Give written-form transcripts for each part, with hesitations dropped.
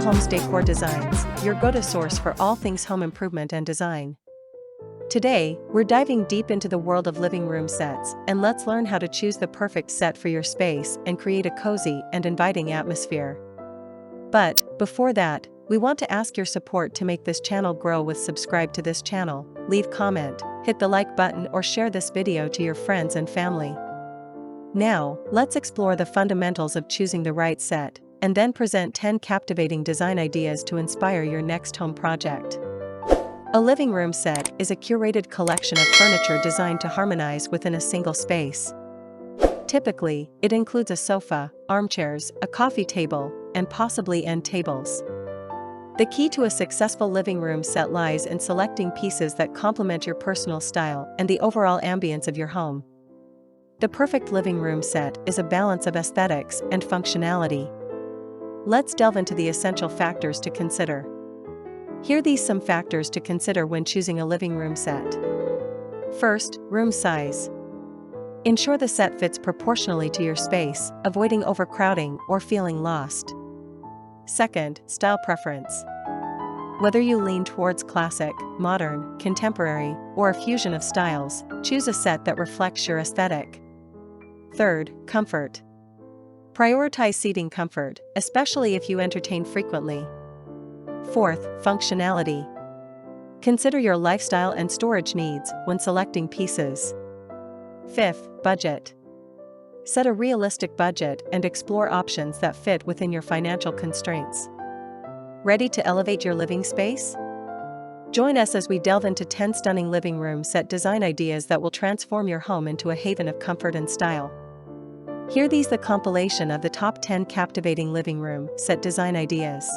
Homes Decor Designs, your go-to source for all things home improvement and design. Today, we're diving deep into the world of living room sets, and let's learn how to choose the perfect set for your space and create a cozy and inviting atmosphere. But, before that, we want to ask your support to make this channel grow. Subscribe to this channel, leave comment, hit the like button or share this video to your friends and family. Now, let's explore the fundamentals of choosing the right set, and then present 10 captivating design ideas to inspire your next home project. A living room set is a curated collection of furniture designed to harmonize within a single space. Typically, it includes a sofa, armchairs, a coffee table, and possibly end tables. The key to a successful living room set lies in selecting pieces that complement your personal style and the overall ambience of your home. The perfect living room set is a balance of aesthetics and functionality. Let's delve into the essential factors to consider. Here are some factors to consider when choosing a living room set. First, room size. Ensure the set fits proportionally to your space, avoiding overcrowding or feeling lost. Second, style preference. Whether you lean towards classic, modern, contemporary, or a fusion of styles, choose a set that reflects your aesthetic. Third, comfort. Prioritize seating comfort, especially if you entertain frequently. Fourth, functionality. Consider your lifestyle and storage needs when selecting pieces. Fifth, budget. Set a realistic budget and explore options that fit within your financial constraints. Ready to elevate your living space? Join us as we delve into 10 stunning living room set design ideas that will transform your home into a haven of comfort and style. Here these the compilation of the top 10 captivating living room set design ideas.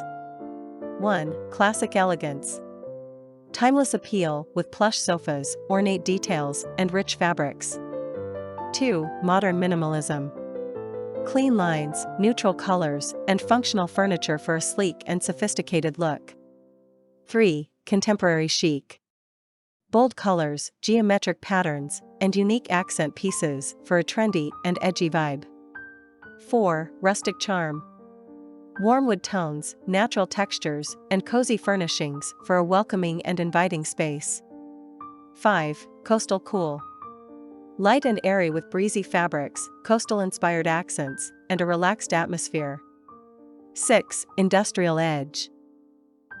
1. Classic elegance. Timeless appeal with plush sofas, ornate details, and rich fabrics. 2. Modern minimalism. Clean lines, neutral colors, and functional furniture for a sleek and sophisticated look. 3. Contemporary chic. Bold colors, geometric patterns, and unique accent pieces for a trendy and edgy vibe. 4. Rustic charm. Warm wood tones, natural textures, and cozy furnishings for a welcoming and inviting space. 5. Coastal cool. Light and airy with breezy fabrics, coastal-inspired accents, and a relaxed atmosphere. 6. Industrial edge.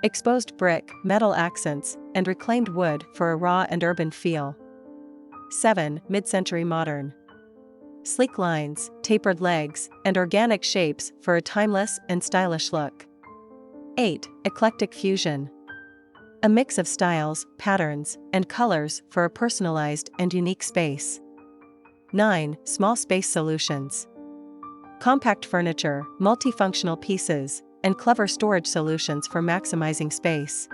Exposed brick, metal accents, and reclaimed wood for a raw and urban feel. 7. Mid-century modern. Sleek lines, tapered legs, and organic shapes for a timeless and stylish look. 8. Eclectic fusion. A mix of styles, patterns, and colors for a personalized and unique space. 9. Small space solutions. Compact furniture, multifunctional pieces, and clever storage solutions for maximizing space.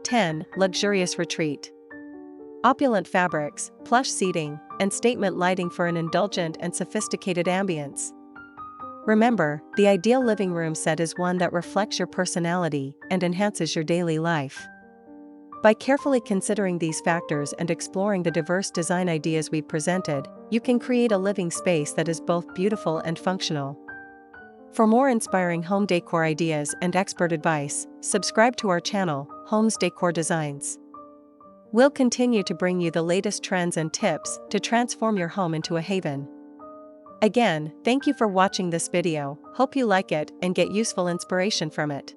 10. Luxurious retreat. Opulent fabrics, plush seating, and statement lighting for an indulgent and sophisticated ambience. Remember, the ideal living room set is one that reflects your personality and enhances your daily life. By carefully considering these factors and exploring the diverse design ideas we've presented, you can create a living space that is both beautiful and functional. For more inspiring home decor ideas and expert advice, subscribe to our channel, Homes Decor Designs. We'll continue to bring you the latest trends and tips to transform your home into a haven. Again, thank you for watching this video. Hope you like it and get useful inspiration from it.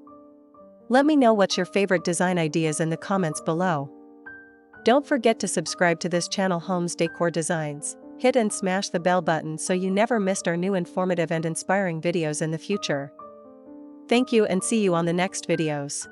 Let me know what's your favorite design ideas in the comments below. Don't forget to subscribe to this channel, Homes Decor Designs. Hit and smash the bell button so you never missed our new informative and inspiring videos in the future. Thank you and see you on the next videos.